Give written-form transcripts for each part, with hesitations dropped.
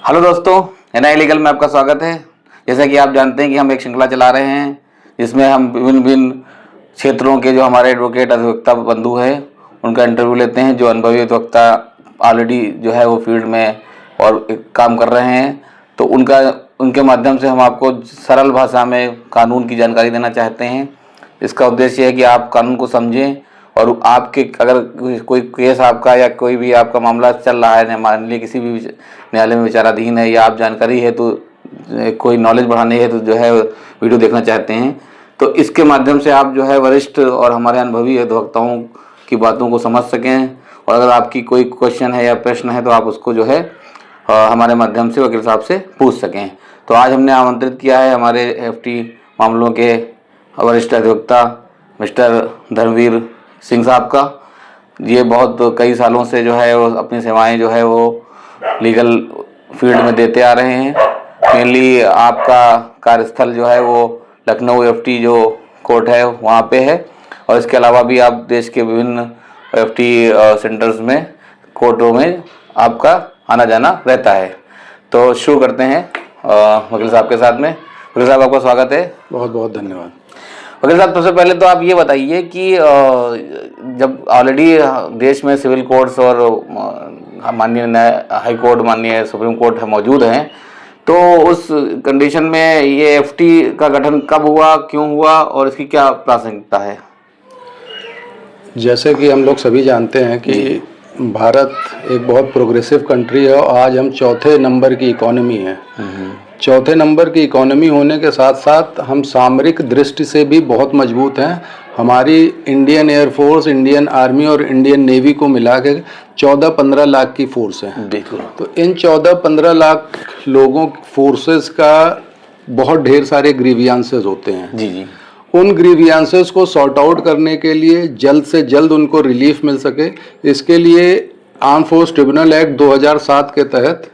Hello दोस्तों, NI legal में आपका स्वागत है। जैसा कि आप जानते हैं कि हम एक श्रृंखला चला रहे हैं जिसमें हम विभिन्न विभिन्न क्षेत्रों के जो हमारे एडवोकेट अधिवक्ता बंधु हैं उनका इंटरव्यू लेते हैं, जो अनुभवी अधिवक्ता ऑलरेडी जो है वो फील्ड में और काम कर रहे हैं। तो उनके माध्यम से हम आपको सरल भाषा में कानून की जानकारी देना चाहते हैं। इसका उद्देश्य है कि आप कानून को समझें और आपके अगर कोई केस आपका या कोई भी आपका मामला चल रहा है, मान लीजिए किसी भी न्यायालय में विचाराधीन है या आप जानकारी है तो कोई नॉलेज बढ़ाने है तो जो है वीडियो देखना चाहते हैं, तो इसके माध्यम से आप जो है वरिष्ठ और हमारे अनुभवी अधिवक्ताओं की बातों को समझ सकें। और अगर आपकी कोई क्वेश्चन है या प्रश्न है तो आप उसको जो है हमारे माध्यम से वकील साहब से पूछ सकें। तो आज हमने आमंत्रित किया है हमारे एफटी मामलों के वरिष्ठ अधिवक्ता मिस्टर धर्मवीर सिंह साहब का। ये बहुत कई सालों से जो है वो अपनी सेवाएं जो है वो लीगल फील्ड में देते आ रहे हैं। मेनली आपका कार्यस्थल जो है वो लखनऊ एफटी जो कोर्ट है वहाँ पे है, और इसके अलावा भी आप देश के विभिन्न एफटी सेंटर्स में कोर्टों में आपका आना जाना रहता है। तो शुरू करते हैं वकील साहब के साथ में। वकील साहब आपका स्वागत है। बहुत बहुत धन्यवाद। वकील साहब, सबसे पहले तो आप ये बताइए कि जब ऑलरेडी देश में सिविल कोर्ट्स और माननीय हाई कोर्ट, माननीय सुप्रीम कोर्ट मौजूद हैं, तो उस कंडीशन में ये एफटी का गठन कब हुआ, क्यों हुआ और इसकी क्या प्रासंगिकता है? जैसे कि हम लोग सभी जानते हैं कि भारत एक बहुत प्रोग्रेसिव कंट्री है और आज हम चौथे नंबर की इकोनॉमी है। चौथे नंबर की इकोनॉमी होने के साथ साथ हम सामरिक दृष्टि से भी बहुत मजबूत हैं। हमारी इंडियन एयरफोर्स, इंडियन आर्मी और इंडियन नेवी को मिला के 14-15 लाख की फोर्स है। तो इन 14-15 लाख लोगों फोर्सेस का बहुत ढेर सारे ग्रीवियंसेस होते हैं। जी। उन ग्रीवियंसेस को सॉर्ट आउट करने के लिए जल्द से जल्द उनको रिलीफ मिल सके, इसके लिए आर्म फोर्स ट्रिब्यूनल एक्ट 2007 के तहत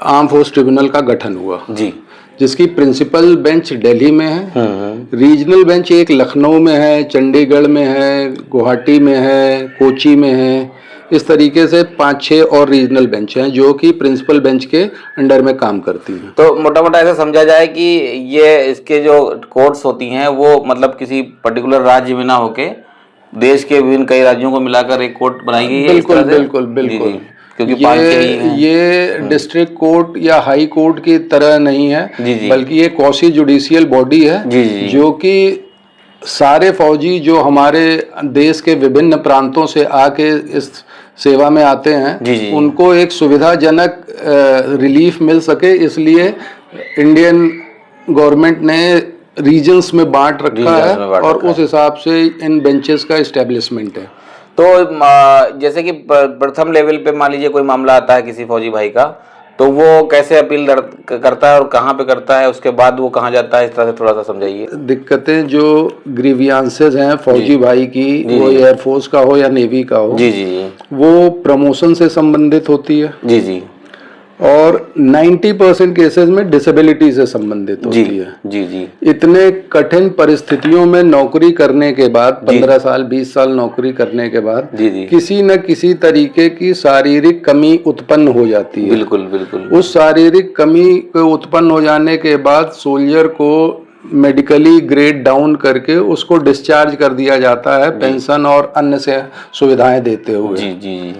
आर्म फोर्स ट्रिब्यूनल का गठन हुआ जी, जिसकी प्रिंसिपल बेंच दिल्ली में है, रीजनल बेंच एक लखनऊ में है, चंडीगढ़ में है, गुवाहाटी में है, कोची में है। इस तरीके से 5-6 और रीजनल बेंच हैं जो कि प्रिंसिपल बेंच के अंडर में काम करती हैं। तो मोटा मोटा ऐसा समझा जाए कि ये इसके जो कोर्ट्स होती हैं वो मतलब किसी पर्टिकुलर राज्य में ना होके देश के विभिन्न कई राज्यों को मिलाकर एक कोर्ट बनाई गई है। बिल्कुल बिल्कुल बिल्कुल। क्योंकि ये डिस्ट्रिक्ट कोर्ट या हाई कोर्ट की तरह नहीं है, बल्कि ये क्वासी जुडिशियल बॉडी है जो कि सारे फौजी जो हमारे देश के विभिन्न प्रांतों से आके इस सेवा में आते हैं उनको एक सुविधाजनक रिलीफ मिल सके, इसलिए इंडियन गवर्नमेंट ने रीजन्स में बांट रखा है और उस हिसाब से इन बेंचेस का इस्टेब्लिशमेंट है। तो जैसे कि प्रथम लेवल पे मान लीजिए कोई मामला आता है किसी फौजी भाई का, तो वो कैसे अपील करता है और कहाँ पे करता है, उसके बाद वो कहाँ जाता है, इस तरह से थोड़ा सा समझाइए। दिक्कतें जो ग्रीवियंसेस हैं फौजी भाई की, वो एयरफोर्स का हो या नेवी का हो, वो प्रमोशन से संबंधित होती है और 90% केसेस में डिसेबिलिटी से संबंधित होती है। इतने कठिन परिस्थितियों में नौकरी करने के बाद 15 साल 20 साल नौकरी करने के बाद किसी न किसी तरीके की शारीरिक कमी उत्पन्न हो जाती है। बिल्कुल। उस शारीरिक कमी के उत्पन्न हो जाने के बाद सोल्जर को मेडिकली ग्रेड डाउन करके उसको डिस्चार्ज कर दिया जाता है पेंशन और अन्य से सुविधाएं देते हुए।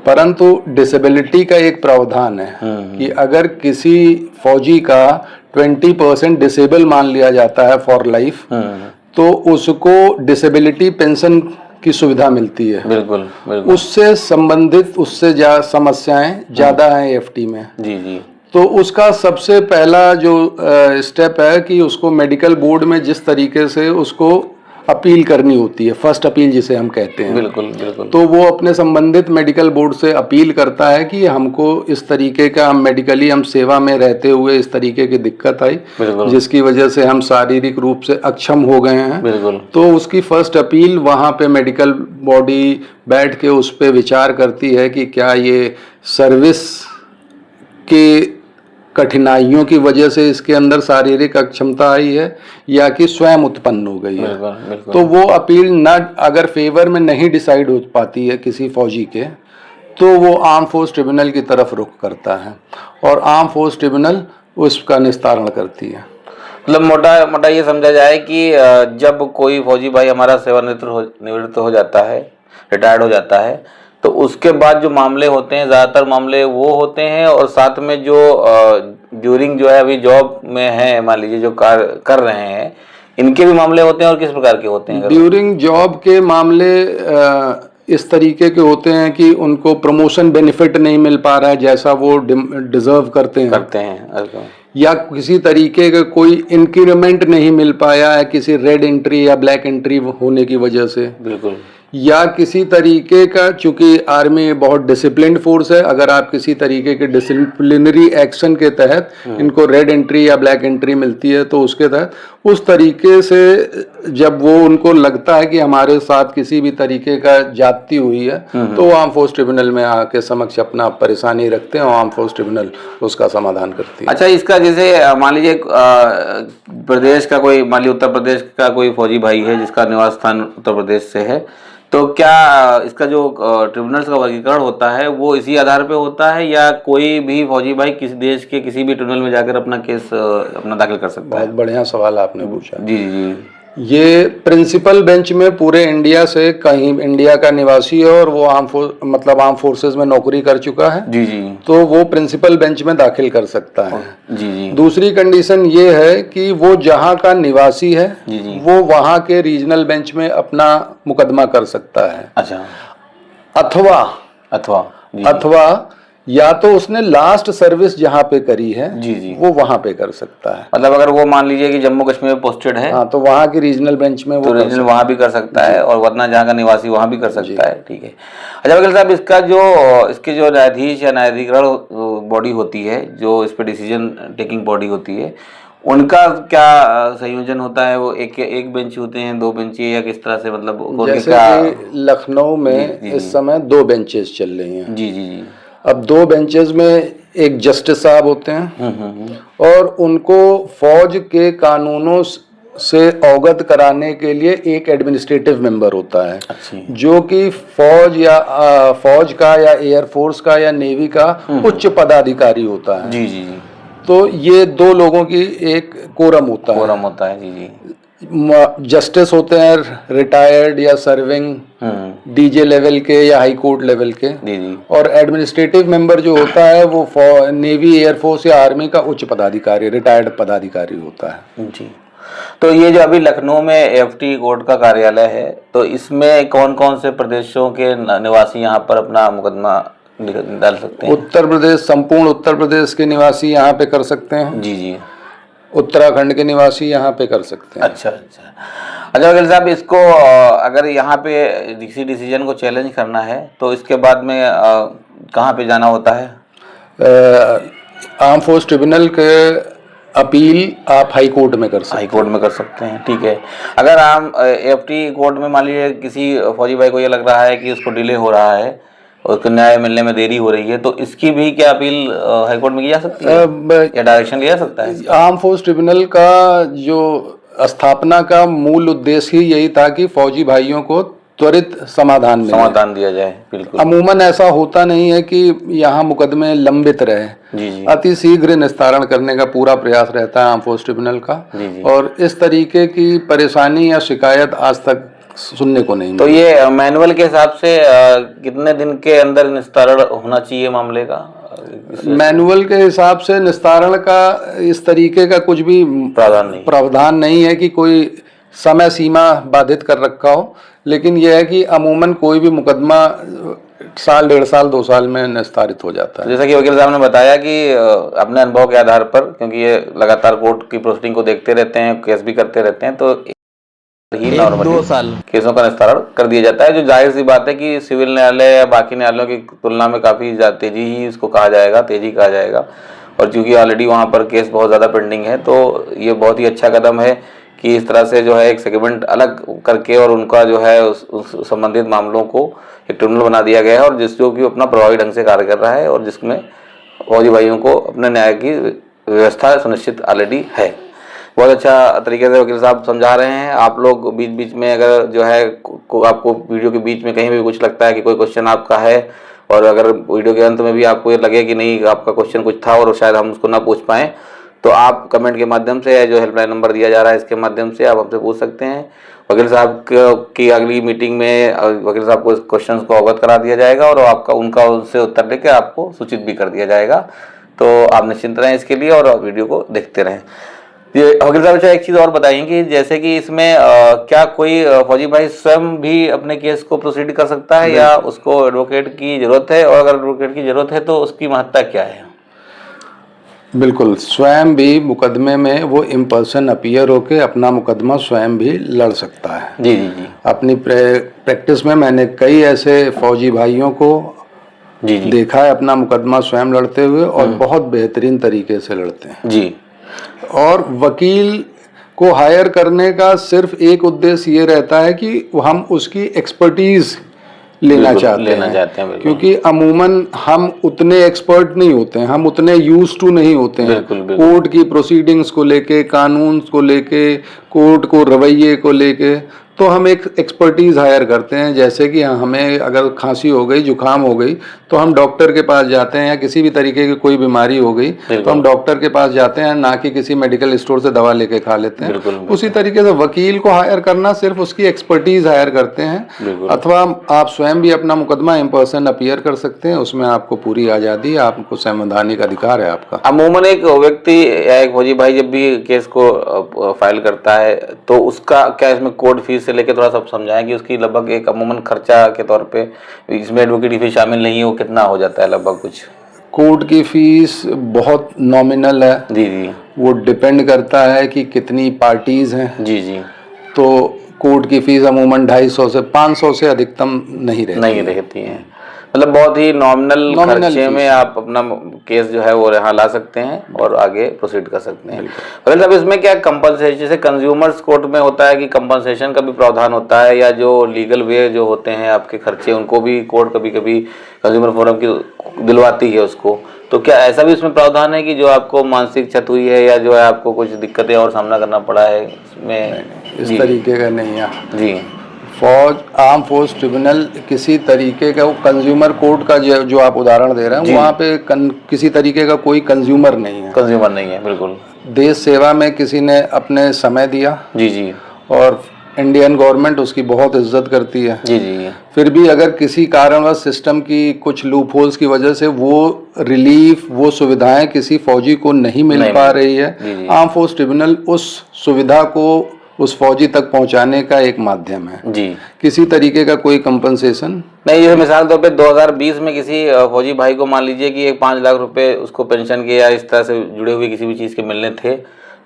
परंतु डिसेबिलिटी का एक प्रावधान है कि अगर किसी फौजी का 20% डिसेबल मान लिया जाता है फॉर लाइफ, तो उसको डिसेबिलिटी पेंशन की सुविधा मिलती है। बिल्कुल। उससे संबंधित समस्याएं ज्यादा हैं एफटी में। तो उसका सबसे पहला जो स्टेप है कि उसको मेडिकल बोर्ड में जिस तरीके से उसको अपील करनी होती है, फर्स्ट अपील जिसे हम कहते हैं। बिल्कुल। तो वो अपने संबंधित मेडिकल बोर्ड से अपील करता है कि हमको इस तरीके का मेडिकली हम सेवा में रहते हुए इस तरीके की दिक्कत आई जिसकी वजह से हम शारीरिक रूप से अक्षम हो गए हैं। तो उसकी फर्स्ट अपील वहाँ पे मेडिकल बॉडी बैठ के उस पर विचार करती है कि क्या ये सर्विस के कठिनाइयों की वजह से इसके अंदर शारीरिक अक्षमता आई है या कि स्वयं उत्पन्न हो गई है। तो वो अपील न अगर फेवर में नहीं डिसाइड हो पाती है किसी फौजी के, तो वो आर्म फोर्स ट्रिब्यूनल की तरफ रुख करता है और आर्म फोर्स ट्रिब्यूनल उसका निस्तारण करती है। मतलब मोटा मोटा ये समझा जाए कि जब कोई फौजी भाई हमारा निवृत्त हो जाता है, रिटायर्ड हो जाता है, तो उसके बाद जो मामले होते हैं ज़्यादातर मामले वो होते हैं, और साथ में जो ड्यूरिंग जो है अभी जॉब में है, मान लीजिए जो कार्य कर रहे हैं, इनके भी मामले होते हैं। और किस प्रकार के होते हैं? ड्यूरिंग जॉब के मामले इस तरीके के होते हैं कि उनको प्रमोशन बेनिफिट नहीं मिल पा रहा है जैसा वो डिजर्व करते हैं, या किसी तरीके का कोई इंक्रीमेंट नहीं मिल पाया है किसी रेड एंट्री या ब्लैक एंट्री होने की वजह से, बिल्कुल, या किसी तरीके का, चूंकि आर्मी बहुत डिसिप्लिन्ड फोर्स है, अगर आप किसी तरीके के डिसिप्लिनरी एक्शन के तहत इनको रेड एंट्री या ब्लैक एंट्री मिलती है, तो उसके तहत उस तरीके से जब वो उनको लगता है कि हमारे साथ किसी भी तरीके का ज्यादती हुई है, तो वो आर्म फोर्स ट्रिब्यूनल में आके समक्ष अपना परेशानी रखते हैं और आर्म फोर्स ट्रिब्यूनल उसका समाधान करती है। अच्छा, इसका जैसे मान लीजिए प्रदेश का कोई, मान लीजिए उत्तर प्रदेश का कोई फौजी भाई है जिसका निवास स्थान उत्तर प्रदेश से है, तो क्या इसका जो ट्रिब्यूनल्स का वर्गीकरण होता है वो इसी आधार पे होता है, या कोई भी फौजी भाई किसी देश के किसी भी ट्रिब्यूनल में जाकर अपना केस अपना दाखिल कर सकता है? बहुत बढ़िया सवाल आपने पूछा। जी जी जी। ये प्रिंसिपल बेंच में पूरे इंडिया से कहीं इंडिया का निवासी है और वो आर्म फोर्सेस में नौकरी कर चुका है, जी जी, तो वो प्रिंसिपल बेंच में दाखिल कर सकता है। जी जी। दूसरी कंडीशन ये है कि वो जहाँ का निवासी है, जी जी, वो वहाँ के रीजनल बेंच में अपना मुकदमा कर सकता है। अच्छा, अथवा अथवा जी, अथवा या तो उसने लास्ट सर्विस जहाँ पे करी है, जी जी, वो वहाँ पे कर सकता है। मतलब अगर वो मान लीजिए कि जम्मू कश्मीर में पोस्टेड है, हाँ, तो वहाँ की रीजनल बेंच में तो वो रीजनल वहाँ भी कर सकता है, और वरना जहाँ का निवासी वहाँ भी कर सकता है। ठीक है। अच्छा वकील साहब, इसके जो न्यायाधीश या न्यायाधिकरण बॉडी होती है, जो इस पर डिसीजन टेकिंग बॉडी होती है, उनका क्या संयोजन होता है? वो एक बेंच होते हैं, दो बेंच, या किस तरह से, मतलब जैसे कि लखनऊ में इस समय 2 बेंचेस चल रही हैं। जी जी जी। अब 2 बेंचेस में एक जस्टिस साहब होते हैं और उनको फौज के कानूनों से अवगत कराने के लिए एक एडमिनिस्ट्रेटिव मेंबर होता है, जो कि फौज का या एयरफोर्स का या नेवी का उच्च पदाधिकारी होता है। जी जी जी। तो ये 2 लोगों की एक कोरम होता है। जी जी। जस्टिस होते हैं रिटायर्ड या सर्विंग डीजे लेवल के या हाई कोर्ट लेवल के, और एडमिनिस्ट्रेटिव मेंबर जो होता है वो नेवी, एयरफोर्स या आर्मी का उच्च पदाधिकारी, रिटायर्ड पदाधिकारी होता है। जी। तो ये जो अभी लखनऊ में एफटी कोर्ट का कार्यालय है, तो इसमें कौन कौन से प्रदेशों के निवासी यहाँ पर अपना मुकदमा डाल सकते हैं? उत्तर प्रदेश, संपूर्ण उत्तर प्रदेश के निवासी यहाँ पे कर सकते हैं। जी जी। उत्तराखंड के निवासी यहाँ पे कर सकते हैं। अच्छा अच्छा। अच्छा वकील साहब, इसको अगर यहाँ पे किसी डिसीजन को चैलेंज करना है, तो इसके बाद में कहाँ पे जाना होता है? आर्म फोर्स ट्रिब्यूनल के अपील आप हाई कोर्ट में कर सकते हैं। हाई कोर्ट में कर सकते हैं, ठीक है। अगर हम एफटी कोर्ट में मान लीजिए किसी फौजी भाई को ये लग रहा है कि उसको डिले हो रहा है और उसको न्याय मिलने में देरी हो रही है, तो इसकी भी क्या अपील हाई कोर्ट में की जा सकती है या डायरेक्शन लिया जा सकता है? आर्म फोर्स ट्रिब्यूनल का जो स्थापना का मूल उद्देश्य ही यही था कि फौजी भाइयों को त्वरित समाधान दिया जाए। बिल्कुल। अमूमन ऐसा होता नहीं है कि यहाँ मुकदमे लंबित रहे, जी जी, अति शीघ्र निस्तारण करने का पूरा प्रयास रहता है आर्म फोर्स ट्रिब्यूनल का। जी जी। और इस तरीके की परेशानी या शिकायत आज तक सुनने को नहीं। तो ये मैनुअल के हिसाब से कितने दिन के अंदर निस्तारण होना चाहिए मामले का? मैनुअल के हिसाब से निस्तारण का इस तरीके का कुछ भी प्रावधान नहीं है कि कोई समय सीमा बाधित कर रखा हो, लेकिन यह है कि अमूमन कोई भी मुकदमा साल, 1.5 साल, 2 साल में निस्तारित हो जाता है। जैसा कि वकील साहब ने बताया कि अपने अनुभव के आधार पर, क्योंकि ये लगातार कोर्ट की प्रोसीडिंग को देखते रहते हैं, केस भी करते रहते हैं, तो ही 2 साल केसों का निस्तारण कर दिया जाता है, जो जाहिर सी बात है कि सिविल न्यायालय या बाकी न्यायालयों की तुलना में काफ़ी तेजी ही इसको कहा जाएगा, तेजी कहा जाएगा। और चूंकि ऑलरेडी वहाँ पर केस बहुत ज़्यादा पेंडिंग है, तो ये बहुत ही अच्छा कदम है कि इस तरह से जो है एक सेगमेंट अलग करके और उनका जो है उस संबंधित मामलों को एक ट्रिब्यूनल बना दिया गया है, और जो कि अपना प्रभावी ढंग से कार्य कर रहा है, और जिसमें फौजी भाइयों को अपने न्याय की व्यवस्था सुनिश्चित ऑलरेडी है। बहुत अच्छा तरीके से वकील साहब समझा रहे हैं। आप लोग बीच बीच में अगर जो है आपको वीडियो के बीच में कहीं भी कुछ लगता है कि कोई क्वेश्चन आपका है, और अगर वीडियो के अंत में भी आपको ये लगे कि नहीं आपका क्वेश्चन कुछ था और शायद हम उसको ना पूछ पाएँ, तो आप कमेंट के माध्यम से या जो हेल्पलाइन नंबर दिया जा रहा है इसके माध्यम से आप हमसे पूछ सकते हैं। वकील साहब की अगली मीटिंग में वकील साहब को इस क्वेश्चन को अवगत करा दिया जाएगा और आपका उनसे उत्तर लेकर आपको सूचित भी कर दिया जाएगा। तो आप निश्चिंत रहें इसके लिए और वीडियो को देखते रहें। ये वकील साहब अच्छा एक चीज़ और बताइए कि जैसे कि इसमें क्या कोई फौजी भाई स्वयं भी अपने केस को प्रोसीड कर सकता है या उसको एडवोकेट की ज़रूरत है, और अगर एडवोकेट की ज़रूरत है तो उसकी महत्ता क्या है? बिल्कुल, स्वयं भी मुकदमे में वो इन पर्सन अपीयर होके अपना मुकदमा स्वयं भी लड़ सकता है। जी जी जी। अपनी प्रैक्टिस में मैंने कई ऐसे फौजी भाइयों को जी जी देखा है अपना मुकदमा स्वयं लड़ते हुए, और बहुत बेहतरीन तरीके से लड़ते हैं। जी। और वकील को हायर करने का सिर्फ एक उद्देश्य ये रहता है कि हम उसकी एक्सपर्टीज लेना चाहते हैं, क्योंकि अमूमन हम उतने एक्सपर्ट नहीं होते हैं, हम उतने यूज टू नहीं होते हैं कोर्ट की प्रोसीडिंग्स को लेके, कानून को लेके, कोर्ट को रवैये को लेके। तो हम एक एक्सपर्टीज हायर करते हैं, जैसे कि हमें अगर खांसी हो गई, जुकाम हो गई, तो हम डॉक्टर के पास जाते हैं, या किसी भी तरीके की कोई बीमारी हो गई तो हम डॉक्टर के पास जाते हैं, ना कि किसी मेडिकल स्टोर से दवा लेके खा लेते हैं। उसी तरीके से वकील को हायर करना सिर्फ उसकी एक्सपर्टीज हायर करते हैं। अथवा आप स्वयं भी अपना मुकदमा इन पर्सन अपीयर कर सकते हैं, उसमें आपको पूरी आज़ादी है, आपको संवैधानिक अधिकार है आपका। अमूमन एक व्यक्ति या एक फौजी भाई जब भी केस को फाइल करता है तो उसका क्या इसमें कोर्ट फीस से लेके थोड़ा सब समझाएं कि उसकी लगभग एक अमूमन खर्चा के तौर पे, इसमें एडवोकेट फीस शामिल नहीं है, वो कितना हो जाता है लगभग कुछ? कोर्ट की फीस बहुत नॉमिनल है। जी जी। वो डिपेंड करता है कि कितनी पार्टीज हैं। जी जी। तो कोर्ट की फीस अमूमन 250 से 500 से अधिकतम नहीं रहती है। मतलब बहुत ही नॉमिनल खर्चे में आप अपना केस जो है वो यहाँ ला सकते हैं और आगे प्रोसीड कर सकते हैं। मतलब अब इसमें क्या कंपनसेशन, जैसे कंज्यूमर्स कोर्ट में होता है कि कंपनसेशन का भी प्रावधान होता है, या जो लीगल वे जो होते हैं आपके खर्चे उनको भी कोर्ट कभी कभी कंज्यूमर फोरम की दिलवाती है उसको, तो क्या ऐसा भी इसमें प्रावधान है कि जो आपको मानसिक क्षति हुई है या जो है आपको कुछ दिक्कतें और सामना करना पड़ा है इसमें? इस तरीके का नहीं है जी। आर्म फोर्स ट्रिब्यूनल किसी तरीके का, वो कंज्यूमर कोर्ट का जो आप उदाहरण दे रहे हैं, वहाँ पे किसी तरीके का कोई कंज्यूमर नहीं है। बिल्कुल। देश सेवा में किसी ने अपने समय दिया। जी जी। और इंडियन गवर्नमेंट उसकी बहुत इज्जत करती है। जी जी। फिर भी अगर किसी कारणवश सिस्टम की कुछ लूप होल्स की वजह से वो रिलीफ, वो सुविधाएं किसी फौजी को नहीं मिल पा रही है, आर्म फोर्स ट्रिब्यूनल उस सुविधा को उस फौजी तक पहुंचाने का एक माध्यम है। जी। किसी तरीके का कोई कंपनसेशन नहीं। जैसे मिसाल तौर पे 2020 में किसी फौजी भाई को मान लीजिए कि एक 5 लाख रुपए उसको पेंशन के या इस तरह से जुड़े हुए किसी भी चीज़ के मिलने थे,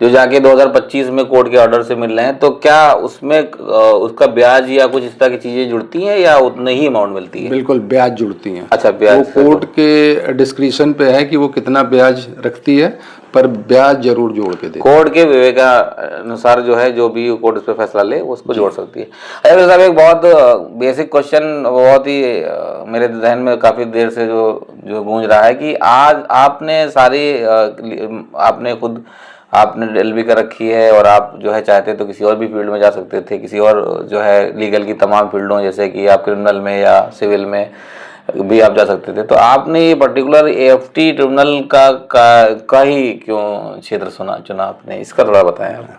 जो जाके 2025 में कोर्ट के ऑर्डर से मिल रहे हैं, तो क्या उसमें उसका ब्याज या कुछ इस तरह की चीज़ें जुड़ती हैं या उतने ही अमाउंट मिलती है? बिल्कुल ब्याज जुड़ती हैं। अच्छा, ब्याज वो कोर्ट के डिस्क्रिप्शन पे है कि वो कितना ब्याज रखती है, पर ब्याज जरूर जोड़ के दे। कोर्ट के विवेकानुसार जो है, जो भी कोर्ट उस पर फैसला ले वो उसको जोड़ सकती है। अरे साहब, एक बहुत बेसिक क्वेश्चन बहुत ही मेरे जहन में काफ़ी देर से जो गूंज रहा है कि आज आपने आपने खुद आपने LLB कर रखी है और आप जो है चाहते तो किसी और भी फील्ड में जा सकते थे, किसी और जो है लीगल की तमाम फील्डों, जैसे कि आप क्रिमिनल में या सिविल में भी आप जा सकते थे, तो आपने ये पर्टिकुलर AFT ट्रिब्यूनल का ही क्यों क्षेत्र चुना आपने? इसका थोड़ा बताएं आप।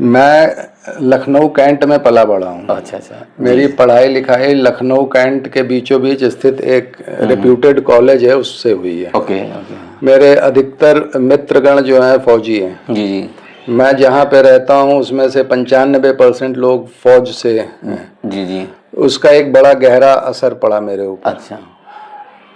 मैं लखनऊ कैंट में पला बड़ा हूँ। अच्छा अच्छा। मेरी पढ़ाई लिखाई लखनऊ कैंट के बीचों बीच स्थित एक रेप्यूटेड कॉलेज है, उससे हुई है। Okay okay. मेरे अधिकतर मित्रगण जो हैं फौजी हैं। जी जी। मैं जहाँ पे रहता हूँ उसमें से 95% लोग फौज से हैं। जी जी। उसका एक बड़ा गहरा असर पड़ा मेरे ऊपर। अच्छा।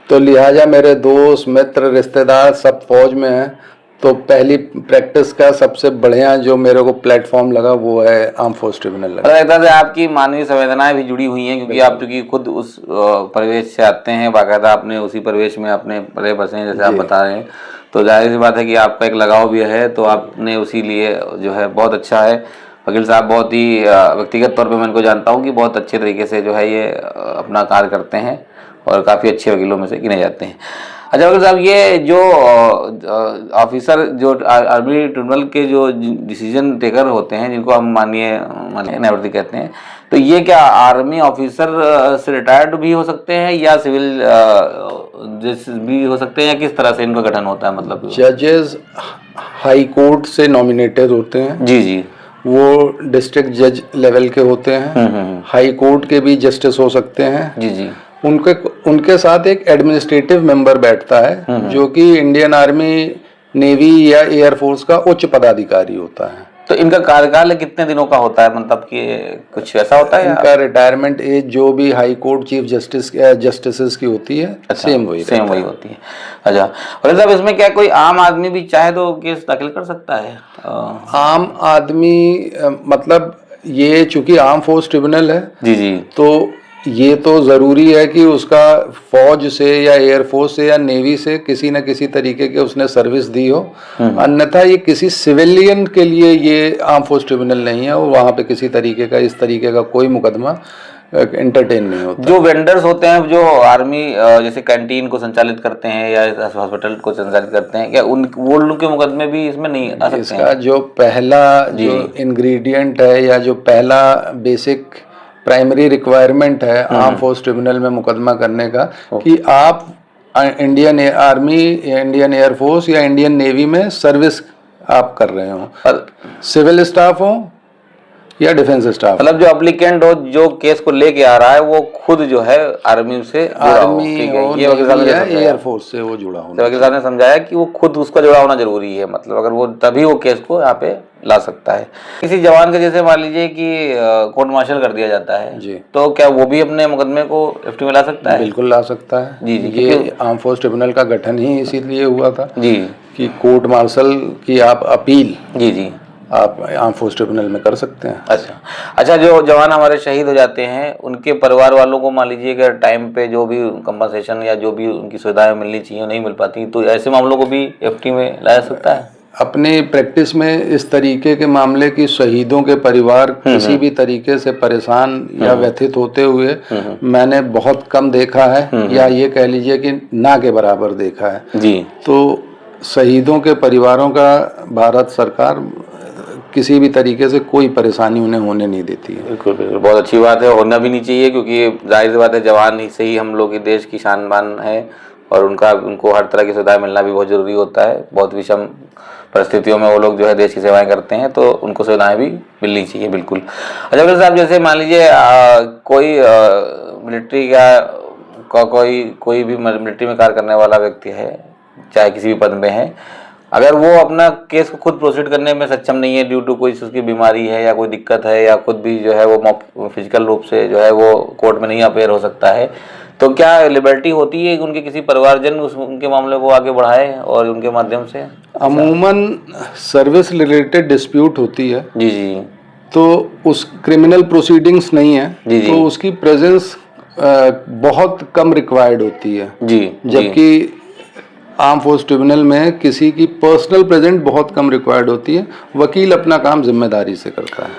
तो लिहाजा मेरे दोस्त, मित्र, रिश्तेदार सब फौज में हैं, तो पहली प्रैक्टिस का सबसे बढ़िया जो मेरे को प्लेटफॉर्म लगा वो है आर्म फोर्स ट्रिब्यूनल लगा। एक तरह से आपकी मानवीय संवेदनाएं भी जुड़ी हुई हैं, क्योंकि आप चूंकि खुद उस परिवेश से आते हैं, बाकायदा आपने उसी परिवेश में अपने पले बसे हैं जैसे आप बता रहे हैं, तो जाहिर सी बात है कि आपका एक लगाव भी है, तो आपने उसी लिए जो है बहुत अच्छा है। वकील साहब बहुत ही व्यक्तिगत तौर पे मैं इनको जानता हूँ कि बहुत अच्छे तरीके से जो है ये अपना कार्य करते हैं और काफ़ी अच्छे वकीलों में से गिने जाते हैं। अच्छा वकील साहब, ये जो ऑफिसर जो आर्मी ट्रिब्यूनल के जो डिसीजन टेकर होते हैं, जिनको हम माननीय न्यायमूर्ति कहते हैं, तो ये क्या आर्मी ऑफिसर से रिटायर्ड भी हो सकते हैं या सिविल जज भी हो सकते हैं, या किस तरह से इनका गठन होता है? मतलब जजेस हाई कोर्ट से नॉमिनेटेड होते हैं। जी जी। वो डिस्ट्रिक्ट जज लेवल के होते हैं। हाई कोर्ट के भी जस्टिस हो सकते हैं। जी जी। उनके साथ एक एडमिनिस्ट्रेटिव मेंबर बैठता है जो कि इंडियन आर्मी, नेवी या एयरफोर्स का उच्च पदाधिकारी होता है। तो इनका कार्यकाल कितने दिनों का होता है, मतलब कि कुछ ऐसा होता है? इनका रिटायरमेंट एज जो भी हाई कोर्ट चीफ जस्टिस की होती है, अच्छा, सेम वही होती है। अच्छा, और साहब इसमें क्या कोई आम आदमी भी चाहे तो केस दाखिल कर सकता है? आम आदमी मतलब ये चूंकि आर्म फोर्स ट्रिब्यूनल है, जी जी, तो ये तो ज़रूरी है कि उसका फौज से या एयरफोर्स से या नेवी से किसी न किसी तरीके के उसने सर्विस दी हो। अन्यथा ये किसी सिविलियन के लिए ये आर्म फोर्स ट्रिब्यूनल नहीं है, और वहाँ पे किसी तरीके का इस तरीके का कोई मुकदमा एंटरटेन नहीं होता। जो वेंडर्स होते हैं, जो आर्मी जैसे कैंटीन को संचालित करते हैं या हॉस्पिटल को संचालित करते हैं, क्या वो लोग के मुकदमे भी इसमें नहीं आ सकते हैं? इसका जो पहला जो इंग्रेडिएंट है या जो पहला बेसिक प्राइमरी रिक्वायरमेंट है आर्म फोर्स ट्रिब्यूनल में मुकदमा करने का, कि आप इंडियन आर्मी, इंडियन एयरफोर्स या इंडियन नेवी में सर्विस आप कर रहे हो, सिविल स्टाफ हो या डिफेंस स्टाफ। मतलब जो एप्लीकेंट हो, जो केस को लेके आ रहा है, वो खुद जो है आर्मी से आर्मी हो, ये वकील साहब ने एयरफोर्स से वो जुड़ा होना। वकील साहब ने समझाया कि वो खुद उसका जुड़ा होना जरूरी है, मतलब अगर वो तभी वो केस को यहाँ पे ला सकता है। किसी जवान के जैसे मान लीजिए कि कोर्ट मार्शल कर दिया जाता है जी, तो क्या वो भी अपने मुकदमे को एफटी में ला सकता है? बिल्कुल ला सकता है जी जी। ये आर्म फोर्स ट्रिब्यूनल का गठन ही इसीलिए हुआ था जी, कि कोर्ट मार्शल की आप अपील जी जी आप आर्म फोर्स ट्रिब्यूनल में कर सकते हैं। अच्छा, जो जवान हमारे शहीद हो जाते हैं, उनके परिवार वालों को मान लीजिए कि टाइम पे जो भी कंपनसेशन या जो भी उनकी सुविधाएं मिलनी चाहिए नहीं मिल पाती, तो ऐसे मामलों को भी एफटी में लाया सकता है? अपने प्रैक्टिस में इस तरीके के मामले की शहीदों के परिवार किसी भी तरीके से परेशान या व्यथित होते हुए मैंने बहुत कम देखा है, या ये कह लीजिए कि ना के बराबर देखा है जी। तो शहीदों के परिवारों का भारत सरकार किसी भी तरीके से कोई परेशानी उन्हें होने नहीं देती है। बिल्कुल बिल्कुल, बहुत अच्छी बात है, होना भी नहीं चाहिए, क्योंकि जाहिर सी बात है जवान ही से ही हम लोग के देश की शान बान है, और उनको हर तरह की सुविधाएं मिलना भी बहुत ज़रूरी होता है। बहुत विषम परिस्थितियों में वो लोग जो है देश की सेवाएं करते हैं, तो उनको सुविधाएं भी मिलनी चाहिए। बिल्कुल। अच्छा वकील साहब, जैसे मान लीजिए कोई मिलिट्री का कोई भी मिलिट्री में कार्य करने वाला व्यक्ति है, चाहे किसी भी पद में है, अगर वो अपना केस को खुद प्रोसीड करने में सक्षम नहीं है ड्यू टू कोई उसकी बीमारी है या कोई दिक्कत है, या खुद भी जो है वो फिजिकल रूप से जो है वो कोर्ट में नहीं अपेयर हो सकता है, तो क्या लिबर्टी होती है कि उनके किसी परिवारजन उनके मामले को आगे बढ़ाए और उनके माध्यम से? अमूमन सर्विस रिलेटेड डिस्प्यूट होती है जी जी, तो उस क्रिमिनल प्रोसीडिंग्स नहीं है जी, तो उसकी प्रेजेंस बहुत कम रिक्वायर्ड होती है जी, जबकि आर्म फोर्स ट्रिब्यूनल में किसी की पर्सनल प्रेजेंट बहुत कम रिक्वायर्ड होती है। वकील अपना काम जिम्मेदारी से करता है।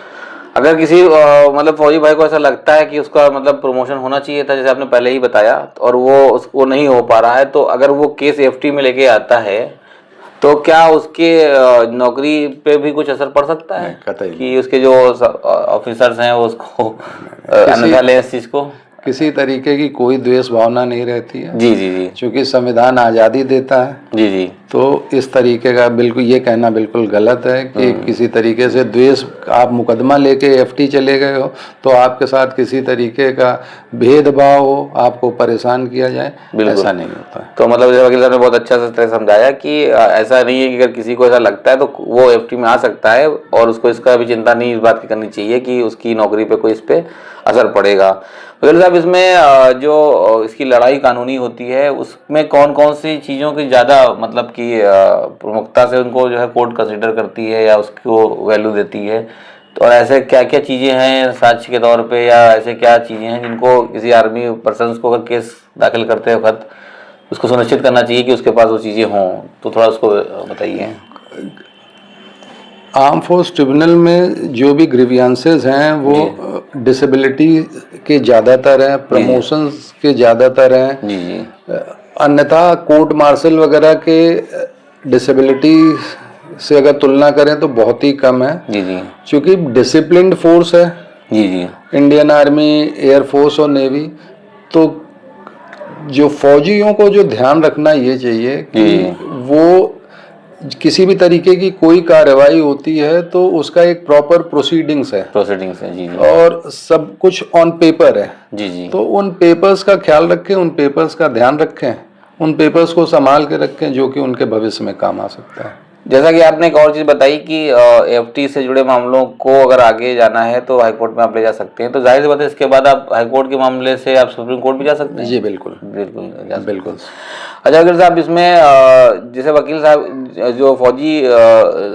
अगर किसी मतलब फौजी भाई को ऐसा लगता है कि उसका मतलब प्रमोशन होना चाहिए था, जैसे आपने पहले ही बताया, और वो नहीं हो पा रहा है, तो अगर वो केस एफटी में लेके आता है, तो क्या उसके नौकरी पे भी कुछ असर पड़ सकता है कि उसके जो ऑफिसर्स हैं वो उसको अन्यथा लें इस चीज को? किसी तरीके की कोई द्वेष भावना नहीं रहती है जी जी जी, क्योंकि संविधान आज़ादी देता है जी जी। तो इस तरीके का बिल्कुल ये कहना बिल्कुल गलत है कि किसी तरीके से द्वेष, आप मुकदमा लेके एफटी चले गए हो तो आपके साथ किसी तरीके का भेदभाव हो, आपको परेशान किया जाए, ऐसा नहीं होता है। तो मतलब वकील साहब ने बहुत अच्छा से समझाया कि ऐसा नहीं है कि अगर किसी को ऐसा लगता है तो वो एफटी में आ सकता है, और उसको इसका भी चिंता नहीं इस बात की करनी चाहिए कि उसकी नौकरी पे कोई इस पे असर पड़ेगा। वकील साहब, इसमें जो इसकी लड़ाई कानूनी होती है, उसमें कौन कौन सी चीज़ों की ज़्यादा मतलब कि प्रमुखता से उनको जो है कोर्ट कंसिडर करती है या उसको वैल्यू देती है, तो और ऐसे क्या क्या चीज़ें हैं साक्ष्य के तौर पे, या ऐसे क्या चीज़ें हैं जिनको किसी आर्मी पर्सन को अगर केस दाखिल करते वक्त उसको सुनिश्चित करना चाहिए कि उसके पास वो चीज़ें हों, तो थोड़ा उसको बताइए। आर्म फोर्स ट्रिब्यूनल में जो भी ग्रीवियंसेस हैं वो डिसेबिलिटी के ज़्यादातर हैं, प्रमोशंस के ज़्यादातर हैं, अन्यथा कोर्ट मार्शल वगैरह के डिसेबिलिटी से अगर तुलना करें तो बहुत ही कम है। जी जी क्योंकि डिसिप्लिन्ड फोर्स है जी जी इंडियन आर्मी, एयरफोर्स और नेवी। तो जो फौजियों को जो ध्यान रखना ये चाहिए कि वो किसी भी तरीके की कोई कार्रवाई होती है तो उसका एक प्रॉपर प्रोसीडिंग्स है जी जी और सब कुछ ऑन पेपर है। जी जी तो उन पेपर्स का ख्याल रखें, उन पेपर्स का ध्यान रखें, उन पेपर्स को संभाल के रखें जो कि उनके भविष्य में काम आ सकता है। जैसा कि आपने एक और चीज़ बताई कि एफटी से जुड़े मामलों को अगर आगे जाना है तो हाई कोर्ट में आप ले जा सकते हैं, तो जाहिर सी बात है इसके बाद आप हाई कोर्ट के मामले से आप सुप्रीम कोर्ट भी जा सकते हैं। जी बिल्कुल बिल्कुल जा सकते बिल्कुल। हैं। अच्छा वकील साहब, इसमें जैसे वकील साहब जो फौजी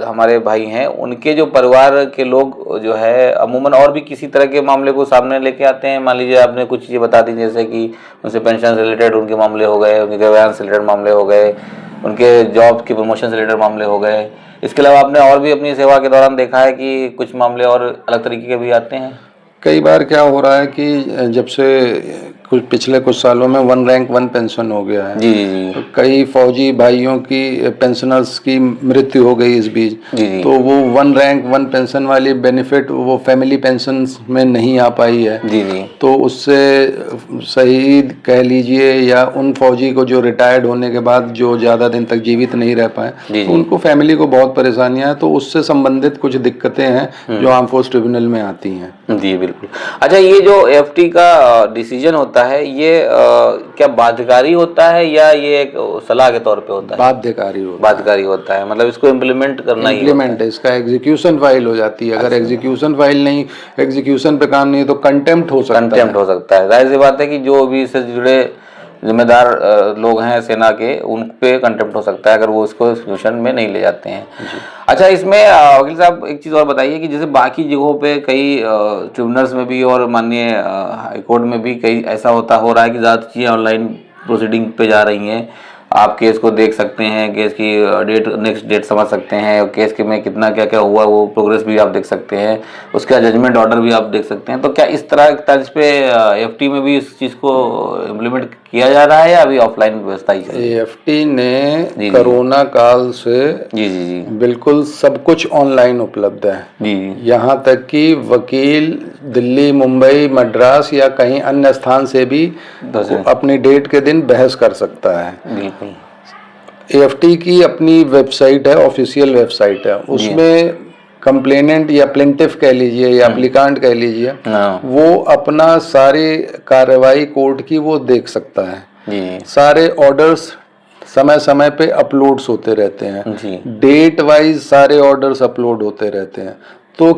हमारे भाई हैं उनके जो परिवार के लोग जो है अमूमन और भी किसी तरह के मामले को सामने लेके आते हैं। मान लीजिए आपने कुछ चीज़ें बता दी जैसे कि उनसे पेंशन से रिलेटेड उनके मामले हो गए, उनके गवर्न से रिलेटेड मामले हो गए, उनके जॉब के प्रमोशन से रिलेटेड मामले हो गए। इसके अलावा आपने और भी अपनी सेवा के दौरान देखा है कि कुछ मामले और अलग तरीके के भी आते हैं। कई बार क्या हो रहा है कि जब से पिछले कुछ सालों में 1 रैंक 1 पेंशन हो गया है। जी जी तो कई फौजी भाइयों की पेंशनर्स की मृत्यु हो गई इस बीच। जी जी तो वो 1 रैंक 1 पेंशन वाली बेनिफिट वो फैमिली पेंशन में नहीं आ पाई है। जी जी तो उससे शहीद कह लीजिए या उन फौजी को जो रिटायर्ड होने के बाद जो ज़्यादा दिन तक जीवित नहीं रह पाए तो उनको फैमिली को बहुत परेशानियां हैं। तो उससे संबंधित कुछ दिक्कतें हैं जो आर्म फोर्स ट्रिब्यूनल में आती हैं। जी बिल्कुल। अच्छा, ये जो एफटी का डिसीजन होता है ये क्या बाध्यकारी होता है या ये एक सलाह के तौर पे होता है? बाध्यकारी होता है, मतलब इसको इम्प्लीमेंट करना ही इम्प्लीमेंट है, इसका एग्जीक्यूशन फाइल हो जाती है। अगर एग्जीक्यूशन फाइल नहीं, एग्जीक्यूशन पे काम नहीं तो कंटेम्प्ट हो सकता है। जाहिर सी बात है कि जो भी इससे जुड़े जिम्मेदार लोग हैं सेना के, उन पे कंटेम्प्ट हो सकता है अगर वो इसको एग्जीक्यूशन में नहीं ले जाते हैं। अच्छा, इसमें वकील साहब एक चीज़ और बताइए कि जैसे बाकी जगहों पे कई ट्रिब्यूनल्स में भी और माननीय हाई कोर्ट में भी कई ऐसा हो रहा है कि ज़्यादा चीज़ें ऑनलाइन प्रोसीडिंग पे जा रही हैं। आप केस को देख सकते हैं, केस की नेक्स्ट डेट समझ सकते हैं, और केस के में कितना क्या क्या हुआ वो प्रोग्रेस भी आप देख सकते हैं, उसका जजमेंट ऑर्डर भी आप देख सकते हैं। तो क्या इस तरह तर्ज पे एफटी में भी इस चीज़ को इम्प्लीमेंट किया जा रहा है या अभी ऑफलाइन व्यवस्था ही चल रही है? एफटी ने कोरोना काल से जी बिल्कुल सब कुछ ऑनलाइन उपलब्ध है जी। यहाँ तक कि वकील दिल्ली, मुंबई, मद्रास या कहीं अन्य स्थान से भी अपनी डेट के दिन बहस कर सकता है। बिल्कुल। एफटी की अपनी वेबसाइट है, ऑफिशियल वेबसाइट है, उसमें कंप्लेनेंट या प्लेंटिफ कह लीजिए या एप्लीकांट कह लीजिए, वो अपना सारी कार्रवाई कोर्ट की वो देख सकता है। सारे ऑर्डर्स समय समय पे अपलोड्स होते रहते हैं, डेट वाइज सारे ऑर्डर्स अपलोड होते रहते हैं। तो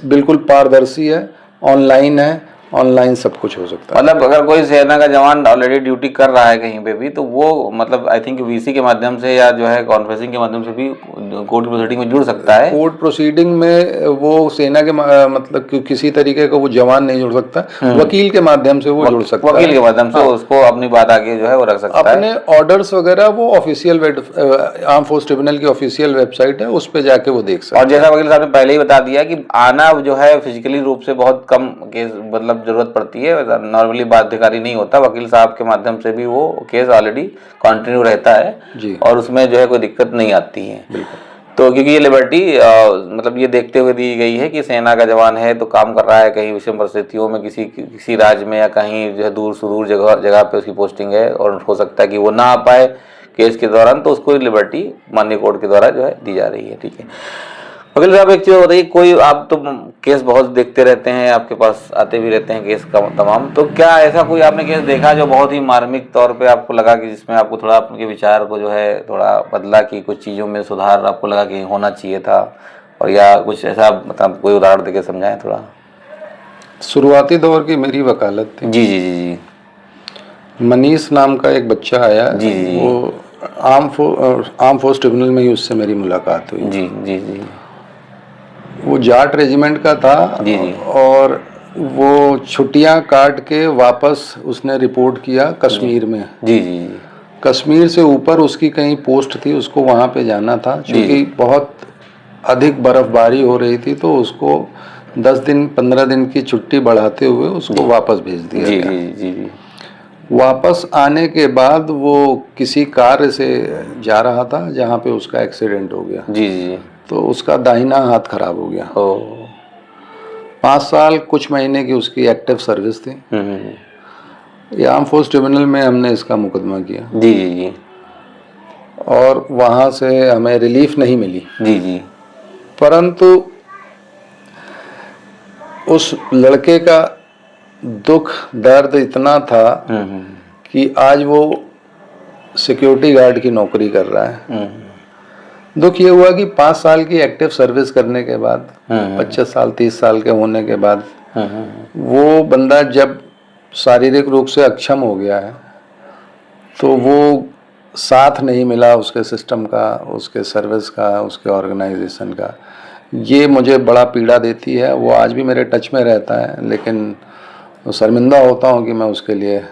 बिल्कुल पारदर्शी है, ऑनलाइन है, ऑनलाइन सब कुछ हो सकता है। मतलब अगर कोई सेना का जवान ऑलरेडी ड्यूटी कर रहा है कहीं पे भी तो वो मतलब आई थिंक वीसी के माध्यम से या जो है कॉन्फ्रेंसिंग के माध्यम से भी कोर्ट प्रोसीडिंग में जुड़ सकता है। कोर्ट प्रोसीडिंग में वो सेना के मतलब किसी तरीके का वो जवान नहीं जुड़ सकता, वकील के माध्यम से वो जुड़ सकता है। वकील के माध्यम से उसको अपनी बात आगे जो है वो रख सकता है। अपने ऑर्डर्स वगैरह वो ऑफिशियल आर्म फोर्स ट्रिब्यूनल की ऑफिशियल वेबसाइट है, उस पर जाके वो देख सकते हैं। और जैसा वकील साहब ने पहले ही बता दिया कि आना जो है फिजिकली रूप से बहुत कम केस मतलब जरूरत पड़ती है, नॉर्मली बाध्यकारी नहीं होता। वकील साहब के माध्यम से भी वो केस ऑलरेडी कंटिन्यू रहता है जी। और उसमें जो है कोई दिक्कत नहीं आती है। तो क्योंकि ये लिबर्टी मतलब ये देखते हुए दी गई है कि सेना का जवान है तो काम कर रहा है कहीं विषम परिस्थितियों में किसी राज्य में या कहीं जो है दूर सुदूर जगह पे उसकी पोस्टिंग है और हो सकता है कि वो ना आ पाए केस के दौरान, तो उसको लिबर्टी माननीय कोर्ट के द्वारा जो है दी जा रही है। ठीक है वकील साहब, एक चीज़ बताइए, कोई आप तो केस बहुत देखते रहते हैं, आपके पास आते भी रहते हैं केस का तमाम, तो क्या ऐसा कोई आपने केस देखा जो बहुत ही मार्मिक तौर पे आपको लगा कि जिसमें आपको थोड़ा आपके विचार को जो है थोड़ा बदला, कि कुछ चीज़ों में सुधार आपको लगा कि होना चाहिए था, और या कुछ ऐसा मतलब कोई उदाहरण देके समझाएं थोड़ा? शुरुआती दौर की मेरी वकालत थी जी जी जी जी। मनीष नाम का एक बच्चा आया जी, वो आर्म फोर्स ट्रिब्यूनल में ही उससे मेरी मुलाकात हुई जी जी जी। वो जाट रेजिमेंट का था जी जी। और वो छुट्टियां काट के वापस उसने रिपोर्ट किया कश्मीर में जी जी। कश्मीर से ऊपर उसकी कहीं पोस्ट थी, उसको वहाँ पे जाना था क्योंकि बहुत अधिक बर्फबारी हो रही थी, तो उसको 10 दिन 15 दिन की छुट्टी बढ़ाते हुए उसको वापस भेज दिया गया। जी जी जी। वापस आने के बाद वो किसी कार्य से जा रहा था जहाँ पे उसका एक्सीडेंट हो गया। जी जी जी। तो उसका दाहिना हाथ खराब हो गया। ओ। 5 साल कुछ महीने की उसकी एक्टिव सर्विस थी। हम्म। ये आर्म फोर्स ट्रिब्यूनल में हमने इसका मुकदमा किया जी जी जी। और वहाँ से हमें रिलीफ नहीं मिली, जी जी। परंतु उस लड़के का दुख दर्द इतना था हम्म। कि आज वो सिक्योरिटी गार्ड की नौकरी कर रहा है। दुख ये हुआ कि 5 साल की एक्टिव सर्विस करने के बाद, 25 साल 30 साल के होने के बाद, वो बंदा जब शारीरिक रूप से अक्षम हो गया है तो वो साथ नहीं मिला उसके सिस्टम का, उसके सर्विस का, उसके ऑर्गेनाइजेशन का। ये मुझे बड़ा पीड़ा देती है। वो आज भी मेरे टच में रहता है, लेकिन शर्मिंदा होता हूँ कि मैं उसके लिए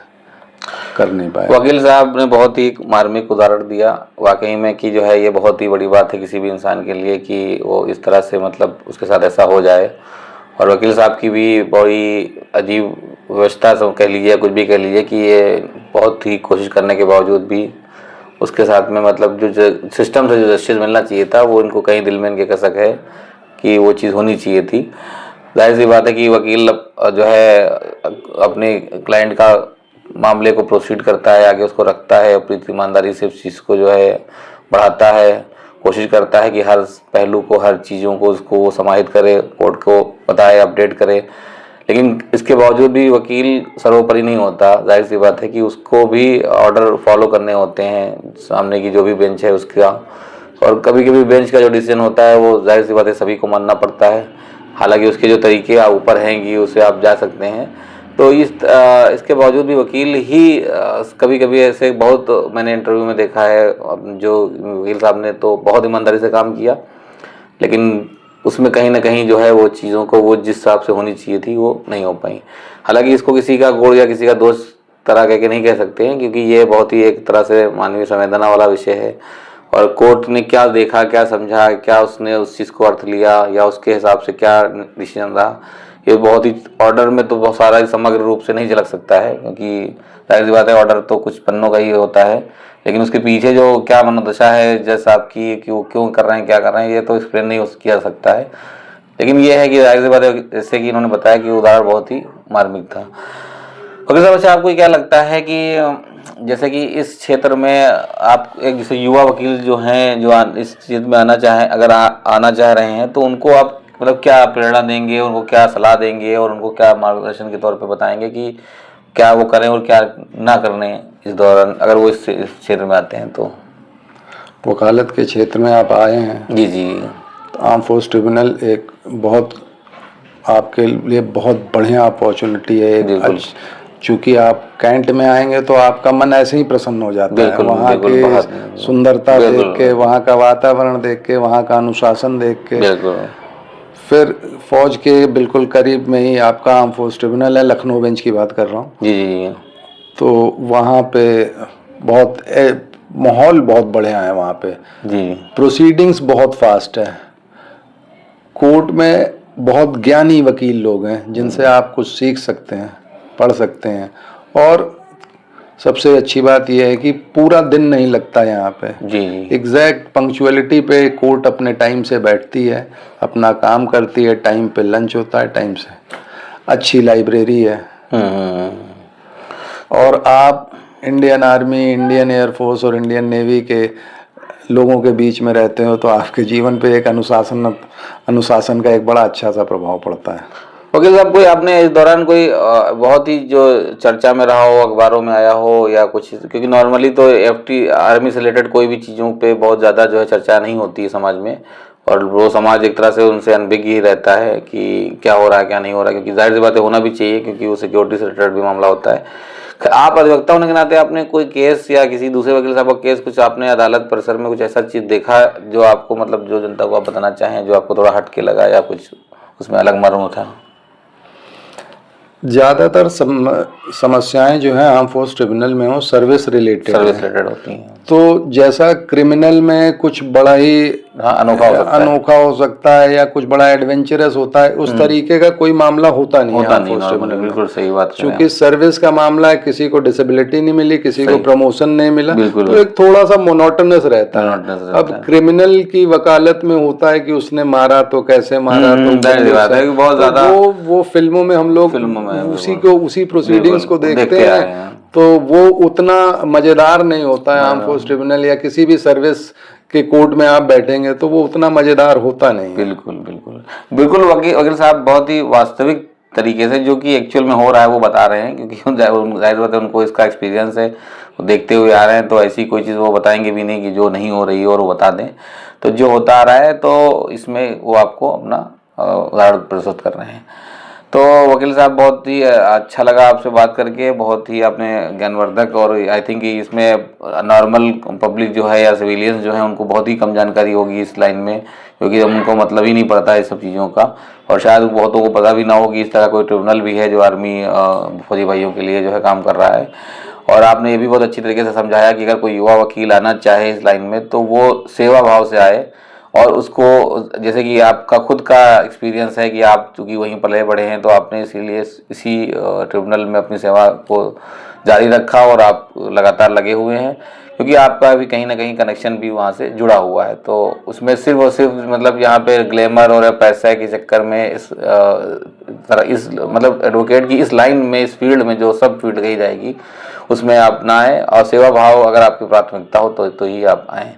कर नहीं पाया। वकील साहब ने बहुत ही मार्मिक उदाहरण दिया वाकई में कि जो है ये बहुत ही बड़ी बात है किसी भी इंसान के लिए कि वो इस तरह से मतलब उसके साथ ऐसा हो जाए। और वकील साहब की भी बड़ी अजीब व्यवस्था से कह लीजिए, कुछ भी कह लीजिए, कि ये बहुत ही कोशिश करने के बावजूद भी उसके साथ में मतलब जो सिस्टम से जो जस्टिस मिलना चाहिए था वो इनको कहीं दिल में इनके कसक है कि वो चीज़ होनी चाहिए थी। जाहिर सी बात है कि वकील जो है अपने क्लाइंट का मामले को प्रोसीड करता है, आगे उसको रखता है, अपनी ईमानदारी से उस चीज़ को जो है बढ़ाता है, कोशिश करता है कि हर पहलू को, हर चीज़ों को उसको वो समाहित करे, कोर्ट को बताए, अपडेट करे। लेकिन इसके बावजूद भी वकील सर्वोपरि नहीं होता। जाहिर सी बात है कि उसको भी ऑर्डर फॉलो करने होते हैं, सामने की जो भी बेंच है उसका, और कभी कभी बेंच का जो डिसीजन होता है वो जाहिर सी बात है सभी को मानना पड़ता है। हालांकि उसके जो तरीके ऊपर हैं कि उसे आप जा सकते हैं, तो इसके बावजूद भी वकील ही कभी कभी ऐसे, बहुत मैंने इंटरव्यू में देखा है, जो वकील साहब ने तो बहुत ईमानदारी से काम किया, लेकिन उसमें कहीं ना कहीं जो है वो चीज़ों को वो जिस हिसाब से होनी चाहिए थी वो नहीं हो पाई। हालांकि इसको किसी का गुण या किसी का दोष तरह कह के नहीं कह सकते हैं, क्योंकि ये बहुत ही एक तरह से मानवीय संवेदना वाला विषय है। और कोर्ट ने क्या देखा, क्या समझा, क्या उसने उस चीज़ को अर्थ लिया या उसके हिसाब से क्या डिसीजन रहा, ये बहुत ही ऑर्डर में तो बहुत सारा समग्र रूप से नहीं झलक सकता है, क्योंकि जाहिर सी बात है ऑर्डर तो कुछ पन्नों का ही होता है, लेकिन उसके पीछे जो क्या मनोदशा है जज साहब की कि वो क्यों कर रहे हैं, क्या कर रहे हैं, ये तो एक्सप्लेन नहीं किया सकता है। लेकिन ये है कि जाहिर सी बात है, जैसे कि इन्होंने बताया कि उदाहरण बहुत ही मार्मिक था। वकील साहब, अच्छा आपको क्या लगता है कि जैसे कि इस क्षेत्र में आप एक जैसे युवा वकील जो हैं, जो इस चीज़ में आना चाहें, अगर आना चाह रहे हैं, तो उनको आप मतलब क्या प्रेरणा देंगे, उनको क्या सलाह देंगे और उनको क्या मार्गदर्शन के तौर पे बताएंगे कि क्या वो करें और क्या ना करने इस दौरान, अगर वो इस क्षेत्र में आते हैं तो? वकालत के क्षेत्र में आप आए हैं। जी जी। तो आर्म फोर्स ट्रिब्यूनल एक बहुत आपके लिए बहुत बढ़िया अपॉर्चुनिटी है। एक चूँकि आप कैंट में आएंगे तो आपका मन ऐसे ही प्रसन्न हो जाता है, वहाँ की सुंदरता देख के, वहाँ का वातावरण देख के, वहाँ का अनुशासन देख के। फिर फौज के बिल्कुल करीब में ही आपका आर्म फोर्स ट्रिब्यूनल है, लखनऊ बेंच की बात कर रहा हूँ। जी। तो वहाँ पे बहुत माहौल बहुत बढ़िया है वहाँ पे जी। प्रोसीडिंग्स बहुत फास्ट है। कोर्ट में बहुत ज्ञानी वकील लोग हैं जिनसे आप कुछ सीख सकते हैं, पढ़ सकते हैं। और सबसे अच्छी बात यह है कि पूरा दिन नहीं लगता यहाँ पे। जी। एग्जैक्ट पंक्चुअलिटी पे कोर्ट अपने टाइम से बैठती है, अपना काम करती है, टाइम पे लंच होता है, टाइम से। अच्छी लाइब्रेरी है। और आप इंडियन आर्मी, इंडियन एयरफोर्स और इंडियन नेवी के लोगों के बीच में रहते हो तो आपके जीवन पे एक अनुशासन का एक बड़ा अच्छा सा प्रभाव पड़ता है। वकील साहब, कोई आपने इस दौरान कोई बहुत ही जो चर्चा में रहा हो, अखबारों में आया हो या कुछ, क्योंकि नॉर्मली तो एफटी आर्मी से रिलेटेड कोई भी चीज़ों पे बहुत ज़्यादा जो है चर्चा नहीं होती है समाज में, और वो समाज एक तरह से उनसे अनभिज्ञ ही रहता है कि क्या हो रहा है क्या नहीं हो रहा है, क्योंकि जाहिर सी बात है होना भी चाहिए क्योंकि वो सिक्योरिटी से रिलेटेड भी मामला होता है। आप अधिवक्ता होने के नाते आपने कोई केस या किसी दूसरे वकील साहब का केस, कुछ आपने अदालत परिसर में कुछ ऐसा चीज़ देखा जो आपको मतलब जो जनता को आप बताना चाहें, जो आपको थोड़ा हटके लगा या कुछ उसमें अलग मर्म था? ज़्यादातर समस्याएं जो हैं आर्म फोर्स ट्रिब्यूनल में हो सर्विस रिलेटेड होती हैं। तो जैसा क्रिमिनल में कुछ बड़ा ही हाँ, अनोखा हो सकता है या कुछ बड़ा एडवेंचरस होता है, उस तरीके का कोई मामला होता नहीं है नहीं, नॉर्मल, बिल्कुल सही बात है। क्योंकि सर्विस का मामला है, किसी को डिसेबिलिटी नहीं मिली, किसी को प्रमोशन नहीं मिला, बिल्कुल, तो एक थोड़ा सा मोनोटोनस रहता है। अब क्रिमिनल की वकालत में होता है कि उसने मारा तो कैसे मारा, तो बहुत ज्यादा वो फिल्मों में हम लोग उसी प्रोसीडिंग्स को देखते हैं, तो वो उतना मजेदार नहीं होता है। आर्म फोर्स ट्रिब्यूनल या किसी भी सर्विस के कोर्ट में आप बैठेंगे तो वो उतना मजेदार होता नहीं है। बिल्कुल वकील साहब बहुत ही वास्तविक तरीके से जो कि एक्चुअल में हो रहा है वो बता रहे हैं, क्योंकि जाहिर बात है उनको इसका एक्सपीरियंस है, वो देखते हुए आ रहे हैं, तो ऐसी कोई चीज़ वो बताएंगे भी नहीं कि जो नहीं हो रही है और वो बता दें। तो जो होता आ रहा है तो इसमें वो आपको अपना उदाहरण प्रस्तुत कर रहे हैं। तो वकील साहब बहुत ही अच्छा लगा आपसे बात करके, बहुत ही आपने ज्ञानवर्धक, और आई थिंक इसमें नॉर्मल पब्लिक जो है या सिविलियंस जो है उनको बहुत ही कम जानकारी होगी इस लाइन में, क्योंकि उनको मतलब ही नहीं पड़ता है इस सब चीज़ों का, और शायद बहुतों को पता भी ना हो कि इस तरह कोई ट्रिब्यूनल भी है जो आर्मी फौजी भाइयों के लिए जो है काम कर रहा है। और आपने ये भी बहुत अच्छी तरीके से समझाया कि अगर कोई युवा वकील आना चाहे इस लाइन में तो वो सेवा भाव से आए, और उसको जैसे कि आपका खुद का एक्सपीरियंस है कि आप चूँकि वहीं पले बढ़े हैं, तो आपने इसीलिए इसी ट्रिब्यूनल में अपनी सेवा को जारी रखा और आप लगातार लगे हुए हैं, क्योंकि आपका भी कहीं ना कहीं कनेक्शन भी वहाँ से जुड़ा हुआ है। तो उसमें सिर्फ और सिर्फ मतलब यहाँ पे ग्लैमर और पैसा के चक्कर में इस मतलब एडवोकेट की इस लाइन में, इस फील्ड में जो सब फील्ड कही जाएगी उसमें आप ना आए, और सेवा भाव अगर आपकी प्राथमिकता हो तो ही आप आएँ।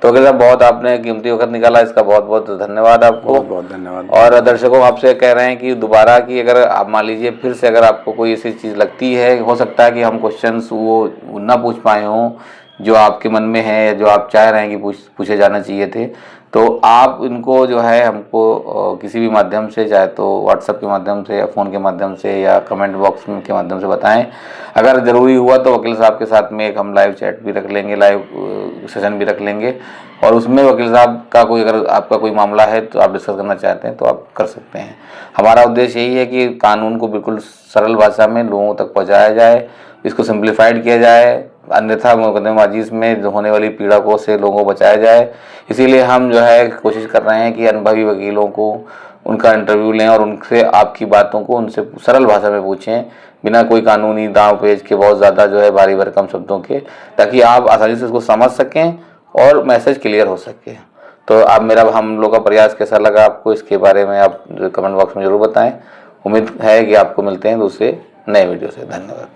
तो अगर बहुत आपने कीमती वक्त निकाला, इसका बहुत बहुत धन्यवाद आपको। बहुत धन्यवाद। और दर्शकों आपसे कह रहे हैं कि दोबारा की अगर आप मान लीजिए फिर से अगर आपको कोई ऐसी चीज़ लगती है, हो सकता है कि हम क्वेश्चंस वो ना पूछ पाए हों जो आपके मन में है, जो आप चाह रहे हैं कि पूछे जाना चाहिए थे, तो आप इनको जो है हमको किसी भी माध्यम से, चाहे तो व्हाट्सएप के माध्यम से या फ़ोन के माध्यम से या कमेंट बॉक्स के माध्यम से बताएं। अगर ज़रूरी हुआ तो वकील साहब के साथ में एक हम लाइव चैट भी रख लेंगे, लाइव सेशन भी रख लेंगे, और उसमें वकील साहब का कोई, अगर आपका कोई मामला है तो आप डिस्कस करना चाहते हैं तो आप कर सकते हैं। हमारा उद्देश्य यही है कि कानून को बिल्कुल सरल भाषा में लोगों तक पहुँचाया जाए, इसको सिंप्लीफाइड किया जाए, अन्यथा मुकदमेबाजी में होने वाली पीड़ा को से लोगों को बचाया जाए। इसीलिए हम जो है कोशिश कर रहे हैं कि अनुभवी वकीलों को उनका इंटरव्यू लें और उनसे आपकी बातों को उनसे सरल भाषा में पूछें, बिना कोई कानूनी दांव पेच के, बहुत ज़्यादा जो है भारी भरकम शब्दों के, ताकि आप आसानी से उसको समझ सकें और मैसेज क्लियर हो सके। तो आप हम लोग का प्रयास कैसा लगा आपको, इसके बारे में आप कमेंट बॉक्स में ज़रूर बताएं। उम्मीद है कि आपको मिलते हैं दूसरे नए वीडियो से। धन्यवाद।